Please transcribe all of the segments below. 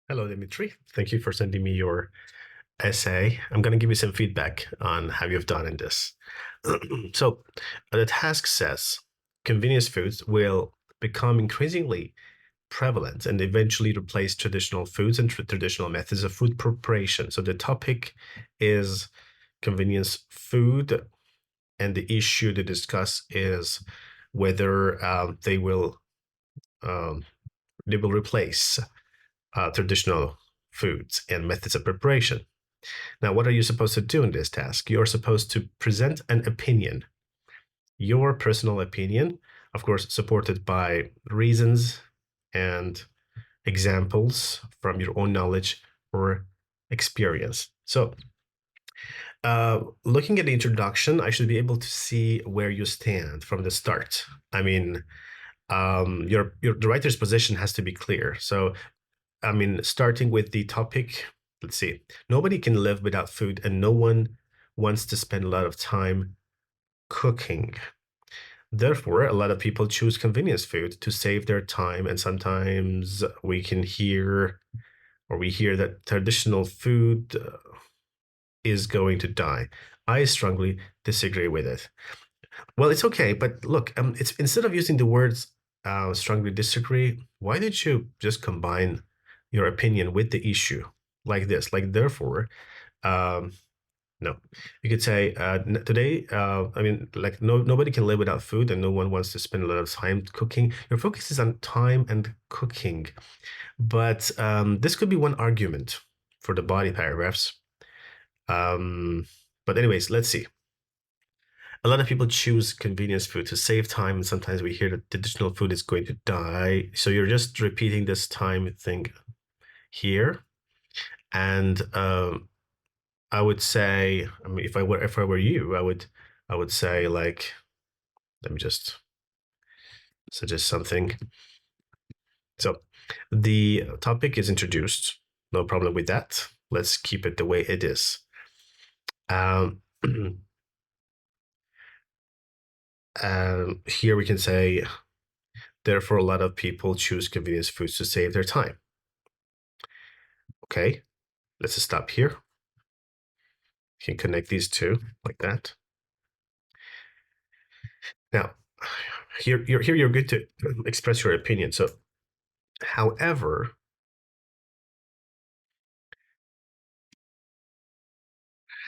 Hello, Dimitri. Thank you for sending me your essay. I'm going to give you some feedback on how you've done in this. So, the task says convenience foods will become increasingly prevalent and eventually replace traditional foods and traditional methods of food preparation. So, the topic is convenience food, and the issue to discuss is whether um, they will replace traditional foods and methods of preparation. Now, what are you supposed to do in this task? You're supposed to present an opinion, your personal opinion, of course, supported by reasons and examples from your own knowledge or experience. So, looking at the introduction, I should be able to see where you stand from the start. I mean, your the writer's position has to be clear. So, I mean, starting with the topic, let's see. Nobody can live without food, and no one wants to spend a lot of time cooking. Therefore, a lot of people choose convenience food to save their time, and sometimes we hear that traditional food is going to die. I strongly disagree with it. Well, it's okay, but look, it's instead of using the words strongly disagree, why don't you just combine your opinion with the issue like this? Like, therefore, um, no, you could say today. I mean, like, nobody can live without food, and no one wants to spend a lot of time cooking. Your focus is on time and cooking, but this could be one argument for the body paragraphs. Um, but anyways, let's see. A lot of people choose convenience food to save time, and sometimes we hear that traditional food is going to die. So you're just repeating this time thing here, and I would say, I mean, if I were you, I would say, like, let me just suggest something. So the topic is introduced. No problem with that. Let's keep it the way it is. Um, here we can say, therefore, a lot of people choose convenience foods to save their time. Okay, let's just stop here. You can connect these two like that. Now, here you're good to express your opinion. So, however,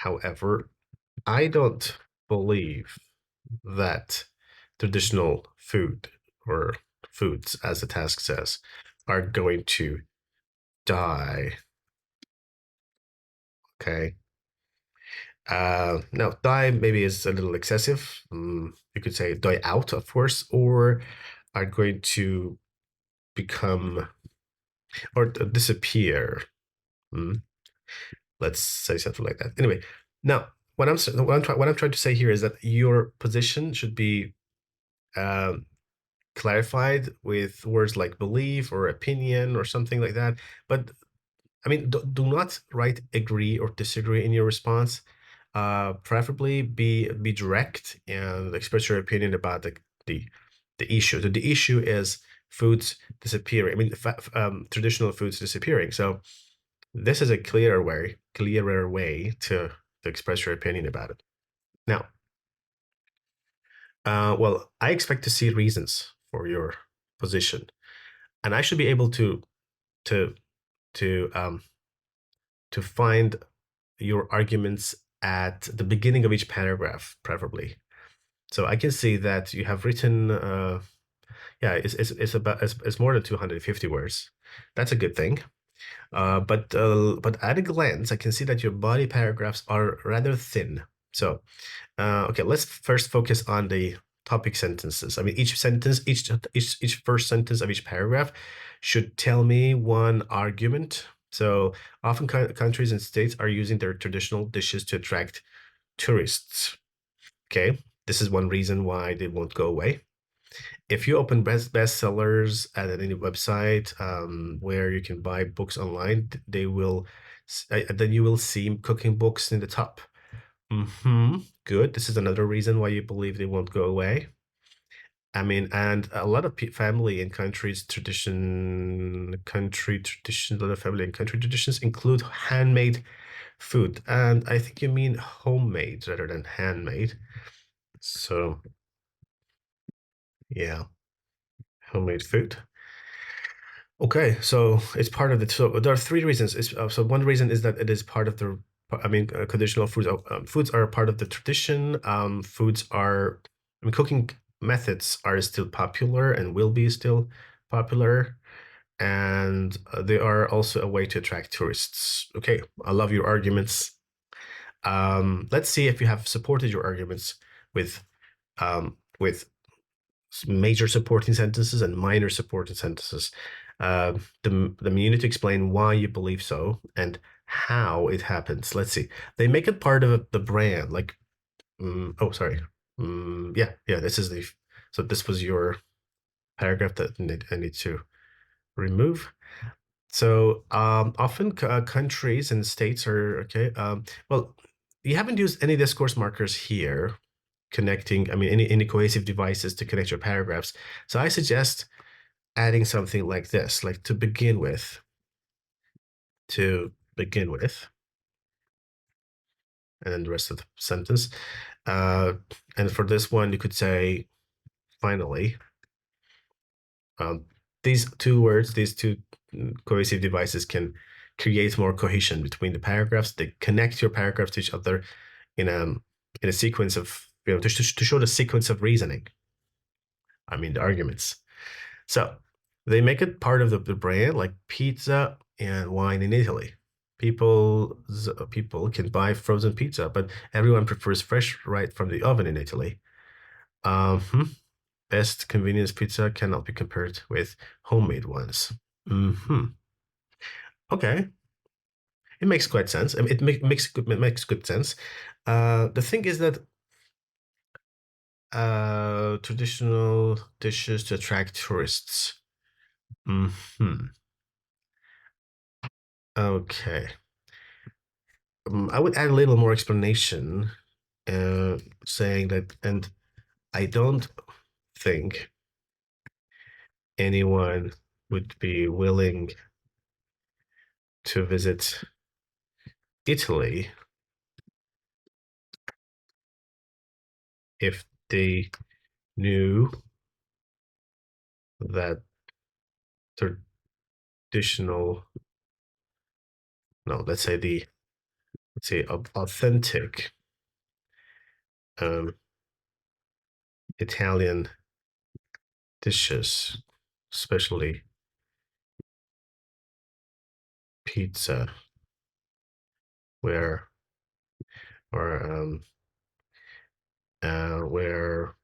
however, I don't believe that traditional food or foods, as the task says, are going to die. Okay. Now, die maybe is a little excessive. You could say die out, of course, or are going to become or disappear. Mm, let's say something like that. Anyway, now what I'm trying to say here is that your position should be um, clarified with words like belief or opinion or something like that. But I mean, do not write agree or disagree in your response. Preferably be direct and express your opinion about the the issue. So the issue is foods disappearing. I mean, traditional foods disappearing. So this is a clearer way to express your opinion about it. Now, well, I expect to see reasons for your position, and I should be able to to um, to find your arguments at the beginning of each paragraph, preferably. So I can see that you have written, yeah, it's about it's more than 250 words. That's a good thing. But at a glance, I can see that your body paragraphs are rather thin. So, okay, let's first focus on the topic sentences. I mean, each sentence, each first sentence of each paragraph should tell me one argument. So often countries and states are using their traditional dishes to attract tourists. Okay, this is one reason why they won't go away. If you open bestsellers at any website where you can buy books online, they will then you will see cooking books in the top. Good. This is another reason why you believe they won't go away. I mean, and a lot of family and a lot of family and country traditions include handmade food. And I think you mean homemade rather than handmade. So, yeah, homemade food. Okay, so it's part of the. So there are three reasons. So one reason is that it is part of the. I mean, traditional foods. Foods are part of the tradition. Foods are. I mean, cooking methods are still popular and will be still popular, and they are also a way to attract tourists. Okay, I love your arguments. Let's see if you have supported your arguments with major supporting sentences and minor supporting sentences. You need to explain why you believe so and how it happens. Let's see. They make it part of the brand. Like, oh, sorry. Yeah. So this was your paragraph that I need to remove. So often countries and states are okay. Well, you haven't used any discourse markers here connecting, I mean, any cohesive devices to connect your paragraphs. So I suggest adding something like this, like to begin with, and then the rest of the sentence. Uh, and for this one, you could say, finally, um, these two words, these two cohesive devices can create more cohesion between the paragraphs. They connect your paragraphs to each other in a in a sequence of, to show the sequence of reasoning. I mean, the arguments. So they make it part of the brand, like pizza and wine in Italy. People can buy frozen pizza, but everyone prefers fresh right from the oven in Italy. Um, Best convenience pizza cannot be compared with homemade ones. Hmm. Okay, it makes quite sense. I mean, it makes good sense. The thing is that traditional dishes to attract tourists. Hmm. Okay. I would add a little more explanation, saying that, and I don't think anyone would be willing to visit Italy if they knew that traditional, no, let's say authentic um, Italian dishes, especially pizza, where or where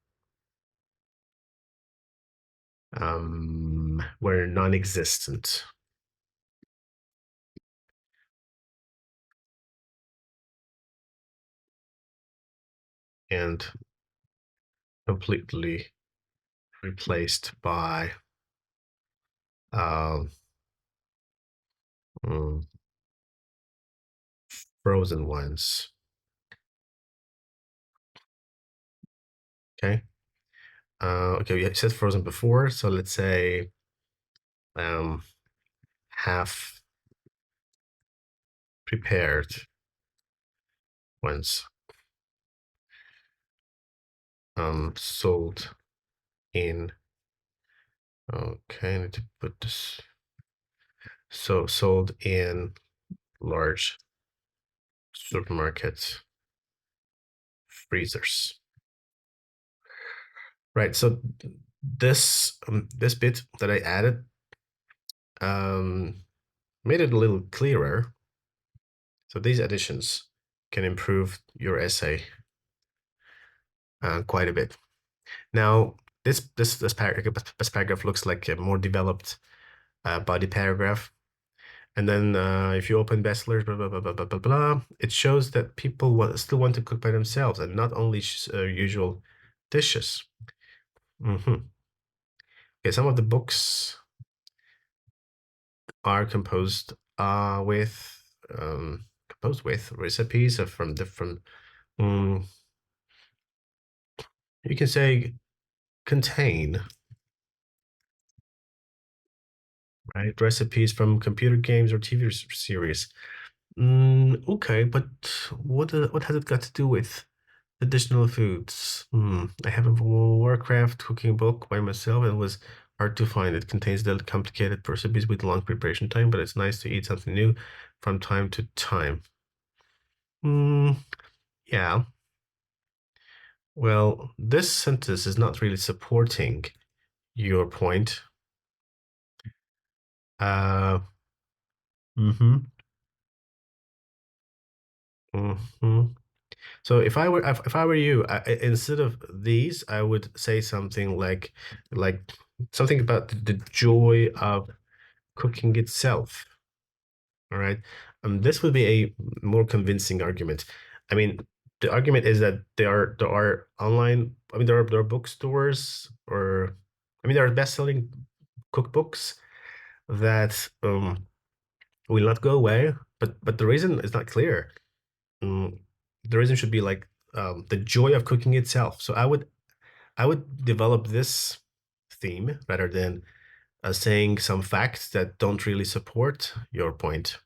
were non-existent and completely replaced by um, mm, frozen ones. Okay. Okay, you said frozen before, so let's say um, half prepared ones sold in. Okay, I need to put this. So sold in large supermarkets freezers. Right. So this bit that I added um, made it a little clearer. So these additions can improve your essay quite a bit. Now, this paragraph looks like a more developed body paragraph. And then if you open bestsellers, blah, blah, blah, blah, blah, blah, blah, it shows that people still want to cook by themselves and not only usual dishes. Mm-hmm. Okay, some of the books are composed with recipes from different, um, you can say contain, right? Recipes from computer games or TV series. Okay, but what has it got to do with additional foods? I have a Warcraft cooking book by myself. It was hard to find. It contains the complicated recipes with long preparation time, but it's nice to eat something new from time to time. Mm, yeah. Well, this sentence is not really supporting your point. Uh, mm-hmm, mm-hmm. So if I were you, instead of these, I would say something like something about the joy of cooking itself. All right. This would be a more convincing argument. I mean, the argument is that there are online, I mean there are bookstores or I mean there are best-selling cookbooks that will not go away, but the reason is not clear. Mm, the reason should be like the joy of cooking itself. So I would develop this theme rather than saying some facts that don't really support your point.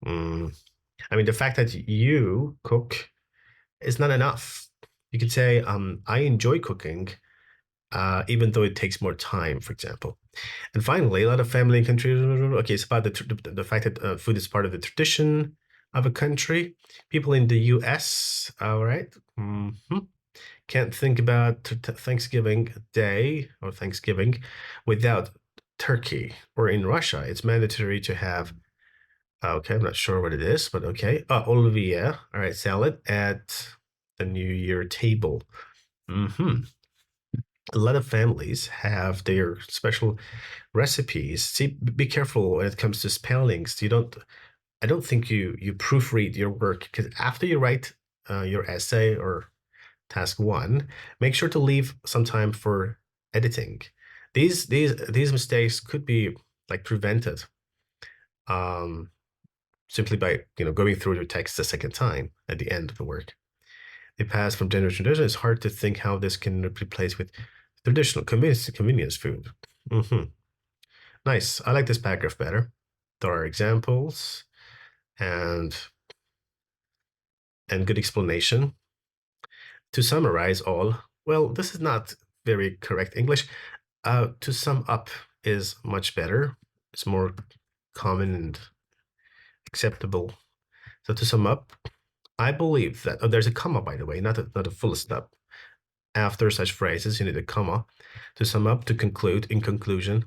Mm, I mean, the fact that you cook is not enough. You could say, I enjoy cooking, even though it takes more time, for example. And finally, a lot of family and country. Okay, it's about the fact that food is part of the tradition of a country. People in the U.S., all right, can't think about Thanksgiving Day or Thanksgiving without turkey. Or in Russia, it's mandatory to have. Okay, I'm not sure what it is, but okay. Olivia, all right, salad at the New Year table. Hmm A lot of families have their special recipes. See, be careful when it comes to spellings. I don't think you proofread your work because after you write your essay or task one, make sure to leave some time for editing. These mistakes could be like prevented um, simply by going through your text a second time at the end of the work. They pass from generation to generation. It's hard to think how this can replace with traditional convenience food. Hmm Nice. I like this paragraph better. There are examples and good explanation. To summarize all, well, this is not very correct English. To sum up is much better. It's more common and acceptable. So to sum up, I believe that there's a comma, by the way, not a full stop. After such phrases, you need a comma. To sum up, to conclude, in conclusion,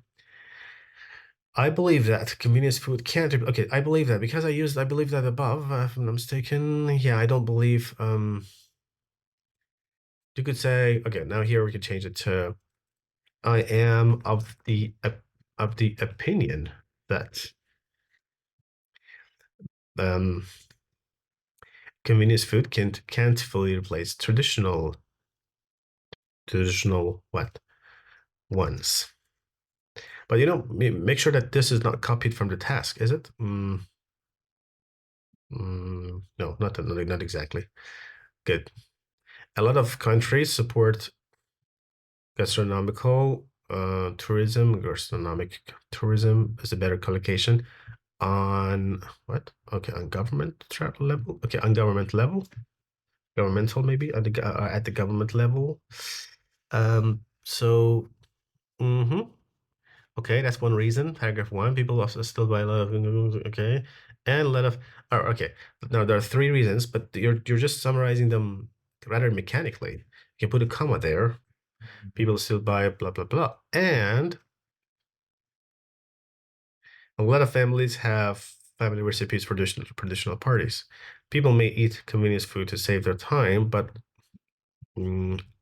I believe that convenience food can't. Okay, I believe that because I believe that above. If I'm not mistaken, yeah, I don't believe. You could say, okay, now here we could change it to, I am of the opinion that um convenience food can't fully replace traditional what ones. But make sure that this is not copied from the task, is it? No, not exactly. Good. A lot of countries support gastronomical tourism. Gastronomic tourism is a better collocation on what? Okay, on government level. Okay, on government level, governmental maybe at the government level. So. Mm-hmm. Okay, that's one reason. Paragraph one, people also still buy a lot of okay, and a lot of okay. Now there are three reasons, but you're just summarizing them rather mechanically. You can put a comma there. People still buy blah blah blah, and a lot of families have family recipes for traditional parties. People may eat convenience food to save their time, but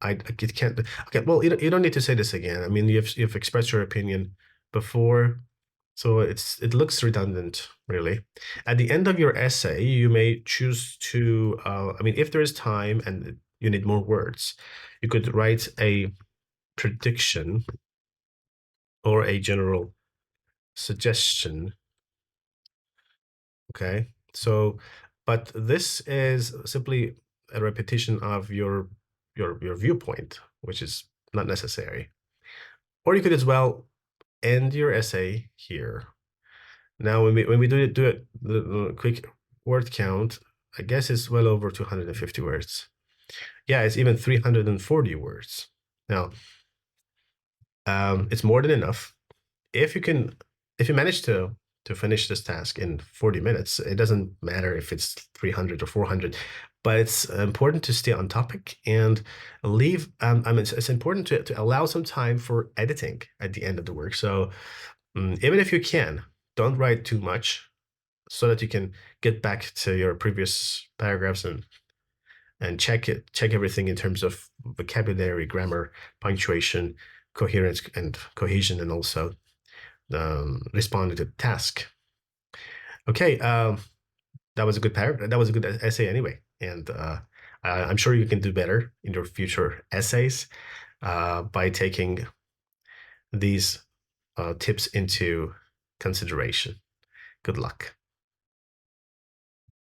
I it can't. Okay, well, you don't need to say this again. I mean, you've expressed your opinion before. So it looks redundant, really. At the end of your essay, you may choose to, I mean, if there is time and you need more words, you could write a prediction or a general suggestion. Okay. So, but this is simply a repetition of your viewpoint, which is not necessary. Or you could as well end your essay here. Now, when we do it, the quick word count, I guess it's well over 250 words. Yeah, it's even 340 words. Now, it's more than enough. If you manage to finish this task in 40 minutes, it doesn't matter if it's 300 or 400, but it's important to stay on topic and leave. I mean, it's important to allow some time for editing at the end of the work. So even if you can, don't write too much so that you can get back to your previous paragraphs and check everything in terms of vocabulary, grammar, punctuation, coherence, and cohesion, and also responding to the task. Okay, that was a good paragraph. That was a good essay anyway, and I'm sure you can do better in your future essays by taking these tips into consideration. Good luck.